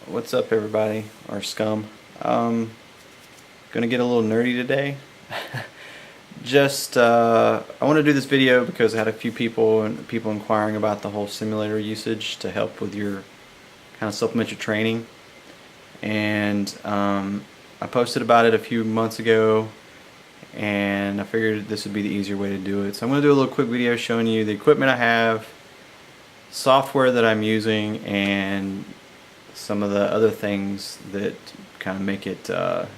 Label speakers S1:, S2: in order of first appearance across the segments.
S1: What's up, everybody, or scum? Gonna get a little nerdy today. I want to do this video because I had a few people inquiring about the whole simulator usage to help with your kind of supplement your training, and I posted about it a few months ago, and I figured this would be the easier way to do it. So I'm gonna do a little quick video showing you the equipment I have, software that I'm using, and some of the other things that kind of make it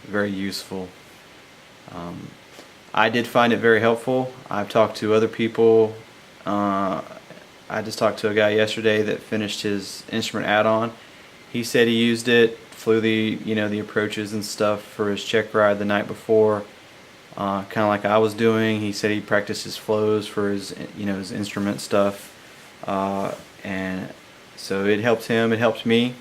S1: very useful. I did find it very helpful. I've talked to other people. I just talked to a guy yesterday that finished his instrument add-on. He said he used it, flew the approaches and stuff for his check ride the night before, kind of like I was doing. He said he practiced his flows for his his instrument stuff, and so it helped him. It helped me.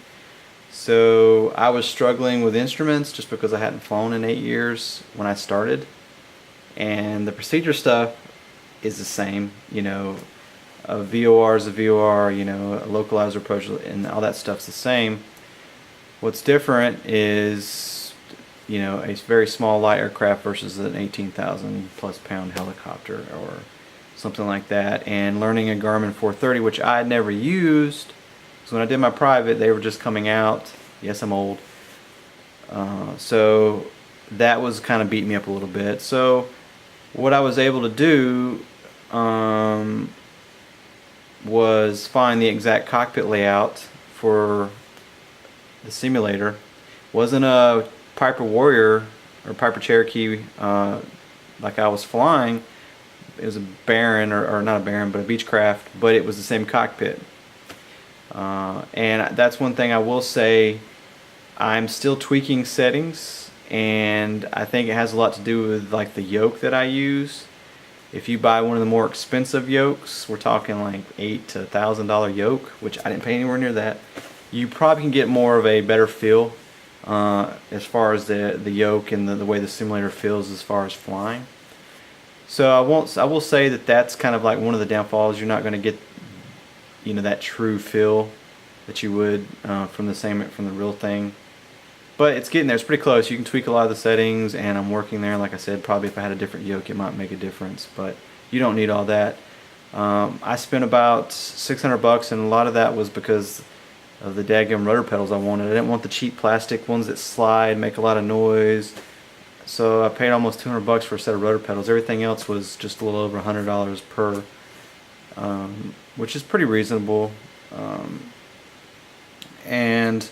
S1: So I was struggling with instruments just because I hadn't flown in 8 years when I started, and the procedure stuff is the same. A VOR is a VOR, a localizer approach, and all that stuff's the same. What's different is a very small light aircraft versus an 18,000 plus pound helicopter or something like that, and learning a Garmin 430, which I had never used. So when I did my private, they were just coming out. Yes, I'm old. So that was kind of beating me up a little bit. So what I was able to do was find the exact cockpit layout for the simulator. Wasn't a Piper Warrior or Piper Cherokee like I was flying. It was a Baron, or not a Baron, but a Beechcraft, but it was the same cockpit. And that's one thing I will say. I'm still tweaking settings, and I think it has a lot to do with like the yoke that I use. If you buy one of the more expensive yokes, we're talking like $8,000 to $1,000 yoke, which I didn't pay anywhere near that, you probably can get more of a better feel as far as the yoke and the way the simulator feels as far as flying. So I will say that that's kind of like one of the downfalls. You're not going to get that true feel that you would from the real thing, but it's getting there. It's pretty close. You can tweak a lot of the settings, and I'm working there. Like I said, probably if I had a different yoke it might make a difference, but you don't need all that. I spent about $600, and a lot of that was because of the daggum rudder pedals I wanted. I didn't want the cheap plastic ones that slide, make a lot of noise, so I paid almost $200 for a set of rudder pedals. Everything else was just a little over $100 per, which is pretty reasonable. And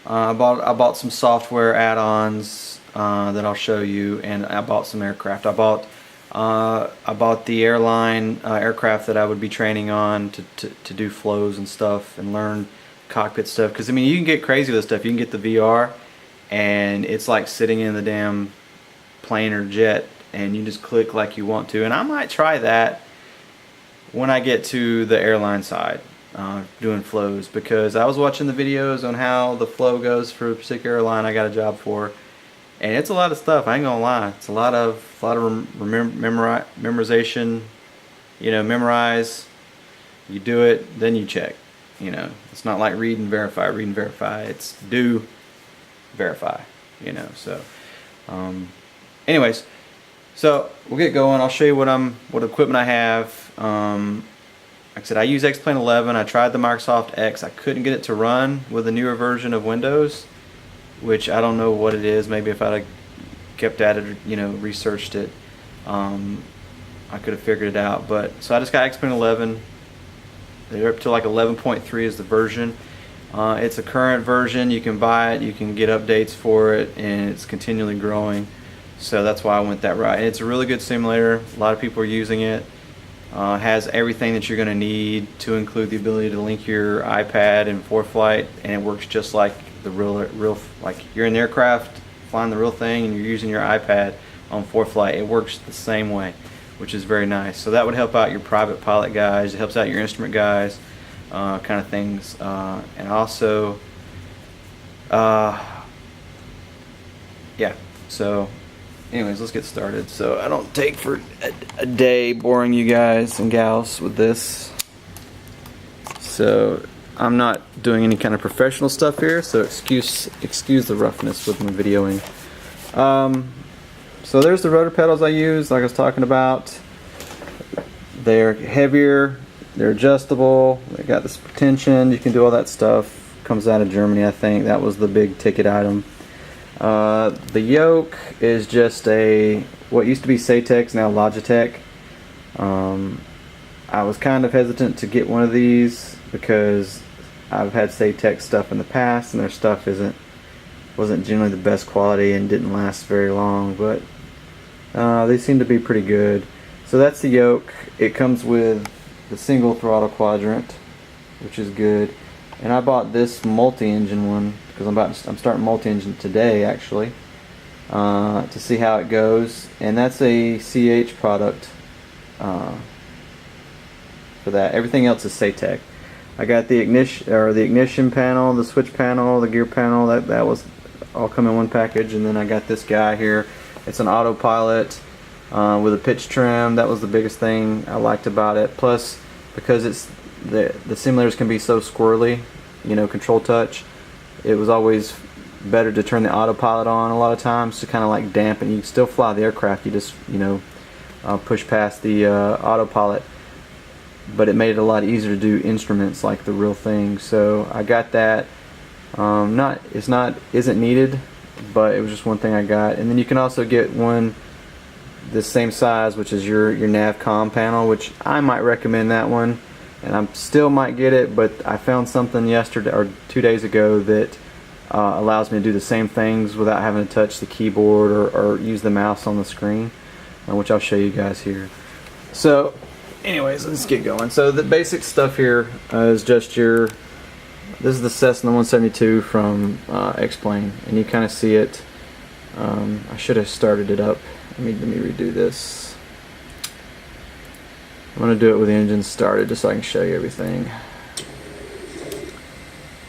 S1: I bought some software add-ons that I'll show you, and I bought some aircraft. I bought the airline aircraft that I would be training on to do flows and stuff and learn cockpit stuff. Because I mean, you can get crazy with this stuff. You can get the VR, and it's like sitting in the damn plane or jet, and you just click like you want to. And I might try that when I get to the airline side, doing flows, because I was watching the videos on how the flow goes for a particular airline I got a job for, and it's a lot of stuff. I ain't gonna lie, it's a lot of memorization. Memorize, you do it, then you check. It's not like read and verify. It's do, verify. So anyways, so we'll get going. I'll show you what equipment I have. Like I said, I use X-Plane 11. I tried the Microsoft X. I couldn't get it to run with a newer version of Windows, which I don't know what it is. Maybe if I'd have kept at it, or researched it, I could have figured it out. But so I just got X-Plane 11. They're up to like 11.3 is the version. It's a current version. You can buy it. You can get updates for it, and it's continually growing. So that's why I went that route. And it's a really good simulator. A lot of people are using it. Has everything that you're going to need, to include the ability to link your iPad in ForeFlight, and it works just like the real like you're in the aircraft flying the real thing, and you're using your iPad on ForeFlight. It works the same way, which is very nice. So that would help out your private pilot guys. It helps out your instrument guys, kind of things, and also, yeah. So anyways, let's get started so I don't take for a day boring you guys and gals with this. So I'm not doing any kind of professional stuff here, so excuse the roughness with my videoing. So there's the rotor pedals I use, like I was talking about. They're heavier, they're adjustable, they got this tension, you can do all that stuff. Comes out of Germany, I think. That was the big ticket item. The yoke is just what used to be Satex, now Logitech. I was kind of hesitant to get one of these because I've had Satex stuff in the past and their stuff wasn't generally the best quality and didn't last very long, but they seem to be pretty good. So that's the yoke. It comes with the single throttle quadrant, which is good. And I bought this multi-engine one because I'm starting multi-engine today, actually, to see how it goes. And that's a CH product for that. Everything else is Satex. I got the ignition panel, the switch panel, the gear panel. That was all come in one package. And then I got this guy here. It's an autopilot with a pitch trim. That was the biggest thing I liked about it. Plus, because the simulators can be so squirrely, you know, control touch, it was always better to turn the autopilot on a lot of times to kind of like dampen. You can still fly the aircraft, you just, you know, push past the autopilot, but it made it a lot easier to do instruments like the real thing. So I got that. Isn't needed, but it was just one thing I got. And then you can also get one the same size, which is your nav-com panel, which I might recommend that one, and I still might get it, but I found something yesterday or 2 days ago that allows me to do the same things without having to touch the keyboard or use the mouse on the screen, which I'll show you guys here. So anyways, let's get going. So the basic stuff here is just this is the Cessna 172 from X-Plane, and you kind of see it. I should have started it up. Let me redo this. I'm going to do it with the engine started just so I can show you everything.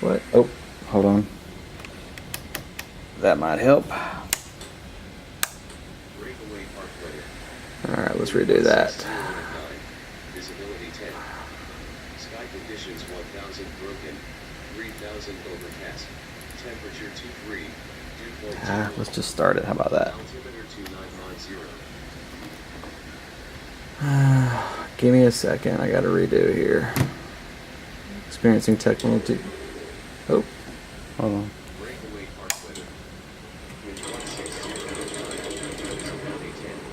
S1: What? Oh, hold on. That might help. Alright, let's redo that. Visibility 10. Sky conditions 1000 broken, 3000 overcast. Temperature 23. Let's just start it. How about that? Give me a second. I got to redo here. Experiencing technical. Oh, hold on.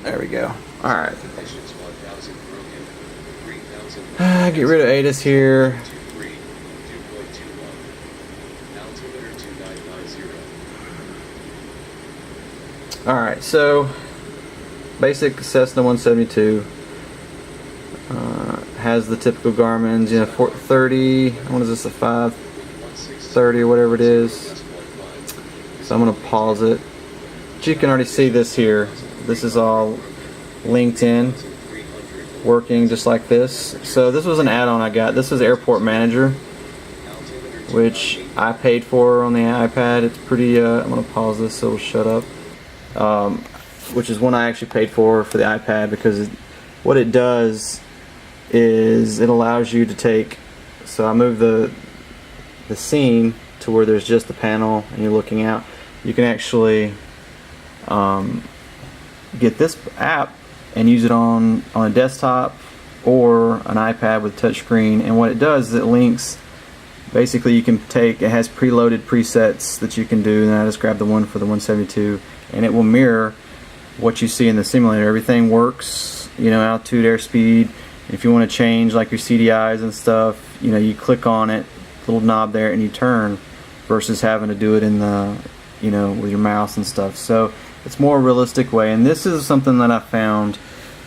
S1: There we go. All right. Get rid of ATIS here. Alright, so basic Cessna 172 has the typical Garmin's, you know, 430, what is this, a 530 or whatever it is. So I'm going to pause it. But you can already see this here. This is all linked in, working just like this. So this was an add-on I got. This is Airport Manager, which I paid for on the iPad. It's pretty, I'm going to pause this so it'll shut up. Which is one I actually paid for the iPad, because what it does is it allows you to take, so I move the scene to where there's just the panel and you're looking out. You can actually get this app and use it on a desktop or an iPad with touchscreen, and what it does is it links, basically you can take, it has preloaded presets that you can do, and I just grabbed the one for the 172, and it will mirror what you see in the simulator. Everything works, you know, altitude, airspeed. If you want to change like your CDIs and stuff, you know, you click on it, little knob there, and you turn, versus having to do it in the, you know, with your mouse and stuff. So it's more realistic way, and this is something that I found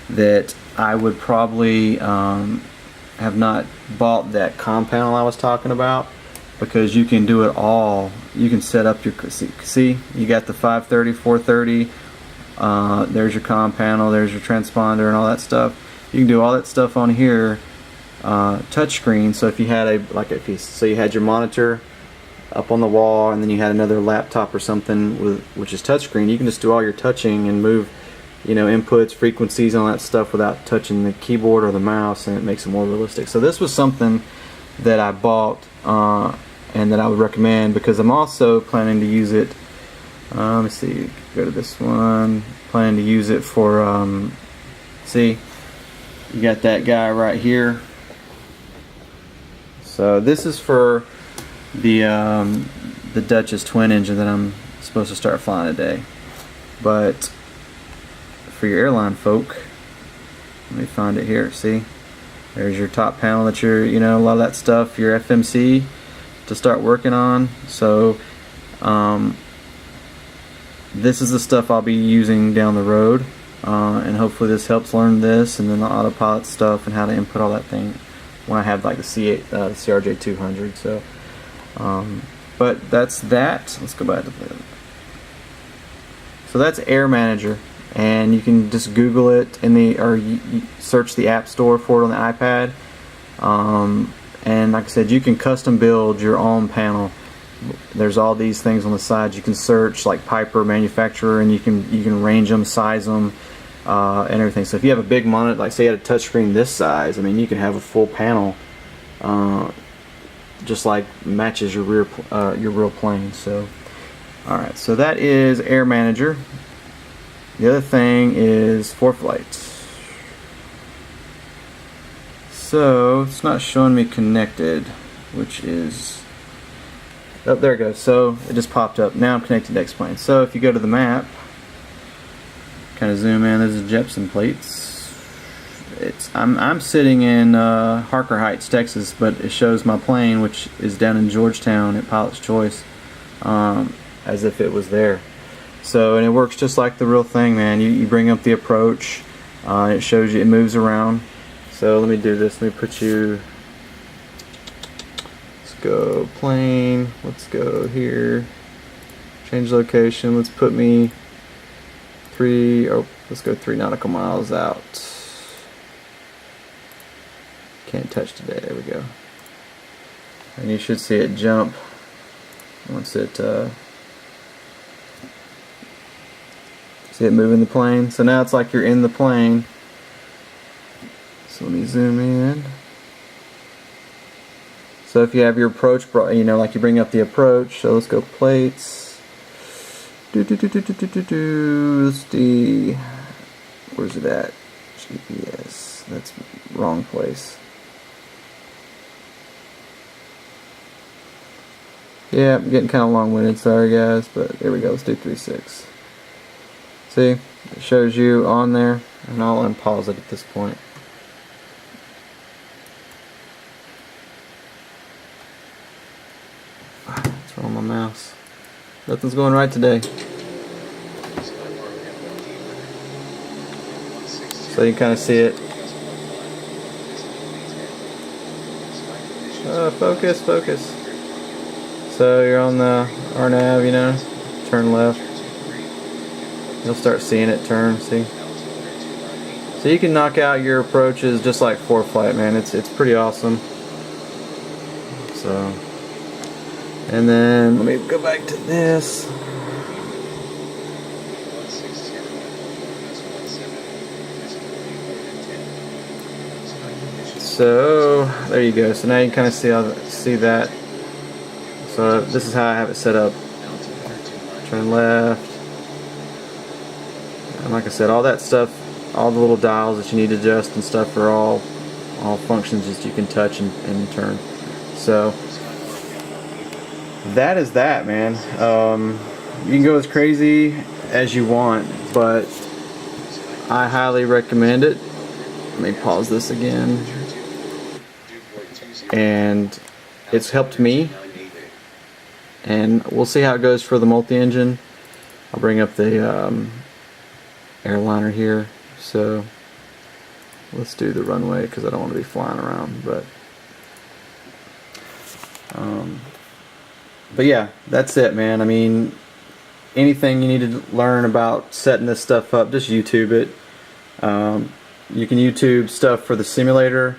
S1: that I would probably have not bought that comm panel I was talking about, because you can do it all. You can set up your, see, you got the 530, 430, there's your comm panel, there's your transponder and all that stuff. You can do all that stuff on here, touchscreen. So if you had you had your monitor up on the wall, and then you had another laptop or something which is touchscreen, you can just do all your touching and move, you know, inputs, frequencies, and all that stuff without touching the keyboard or the mouse, and it makes it more realistic. So this was something that I bought and that I would recommend, because I'm also planning to use it. Let me see, go to this one. Planning to use it for, see, you got that guy right here. So this is for the Duchess twin engine that I'm supposed to start flying today. But for your airline folk, let me find it here. See, there's your top panel that you're, you know, a lot of that stuff, your FMC to start working on. So this is the stuff I'll be using down the road, and hopefully this helps learn this, and then the autopilot stuff and how to input all that thing when I have like the C8, the CRJ200. So, but that's that. Let's go back to the. So that's Air Manager, and you can just Google it in the, or you search the App Store for it on the iPad. And like I said, you can custom build your own panel. There's all these things on the side. You can search like Piper manufacturer, and you can range them, size them, and everything. So if you have a big monitor, like say you had a touchscreen this size, I mean, you can have a full panel, just like matches your real plane. So, all right. So that is Air Manager. The other thing is ForeFlight. So it's not showing me connected, which is, oh, there it goes. So it just popped up. Now I'm connected to X-Plane. So if you go to the map, kind of zoom in, there's the Jepson plates. I'm sitting in Harker Heights, Texas, but it shows my plane, which is down in Georgetown at Pilot's Choice, as if it was there. So, and it works just like the real thing, man. You bring up the approach, it shows you, it moves around. So let me do this. Let me put you. Let's go plane. Let's go here. Change location. Let's put me let's go 3 nautical miles out. Can't touch today. There we go. And you should see it jump once it. See it moving the plane. So now it's like you're in the plane. So let me zoom in. So if you have your approach, you know, like you bring up the approach. So let's go plates. Let's see. Where's it at? GPS. That's wrong place. Yeah, I'm getting kind of long-winded. Sorry, guys, but there we go. Let's do 3.6. See, it shows you on there, and I'll unpause it at this point. What's wrong with my mouse? Nothing's going right today. So you can kind of see it. Focus, focus. So you're on the RNAV, you know, turn left. You'll start seeing it turn, see? So you can knock out your approaches just like ForeFlight, man. It's pretty awesome. So, and then let me go back to this. So there you go. So now you kind of see that. So this is how I have it set up. Turn left. And like I said, all that stuff, all the little dials that you need to adjust and stuff are all functions that you can touch and turn. So that is that, man. You can go as crazy as you want, but I highly recommend it. Let me pause this again. And it's helped me. And we'll see how it goes for the multi-engine. I'll bring up the airliner here. So let's do the runway because I don't want to be flying around. But yeah, that's it, man. I mean, anything you need to learn about setting this stuff up, just YouTube it. You can YouTube stuff for the simulator.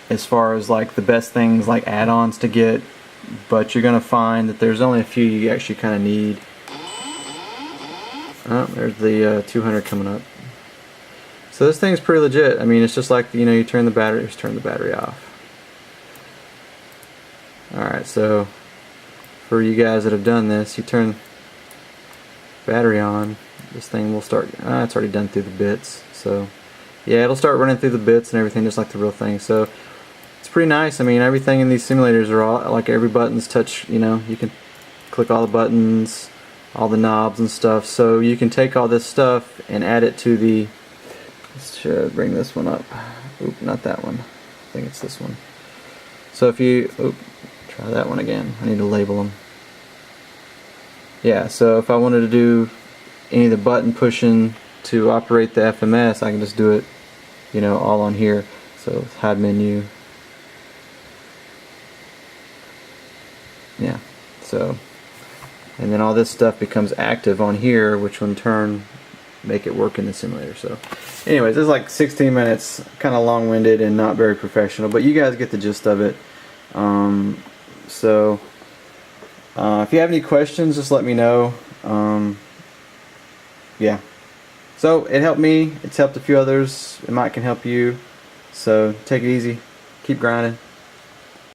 S1: As far as like the best things like add-ons to get, but you're gonna find that there's only a few you actually kind of need. Oh, there's the 200 coming up. So this thing's pretty legit. I mean, it's just like, you know, you turn the battery, just turn the battery off. Alright, so for you guys that have done this, you turn battery on, this thing will start, it's already done through the bits, so yeah, it'll start running through the bits and everything just like the real thing. So it's pretty nice. I mean, everything in these simulators are all, like, every button's touch, you know, you can click all the buttons, all the knobs and stuff, so you can take all this stuff and add it to the, let's bring this one up. Oop, not that one. I think it's this one. So if you, try that one again. I need to label them. Yeah, so if I wanted to do any of the button pushing to operate the FMS, I can just do it, you know, all on here. So hide menu. Yeah, so, and then all this stuff becomes active on here, which will in turn make it work in the simulator. So anyways, this is like 16 minutes, kind of long-winded and not very professional, but you guys get the gist of it. If you have any questions, just let me know. Yeah, so it helped me, it's helped a few others, it might can help you, so take it easy, keep grinding.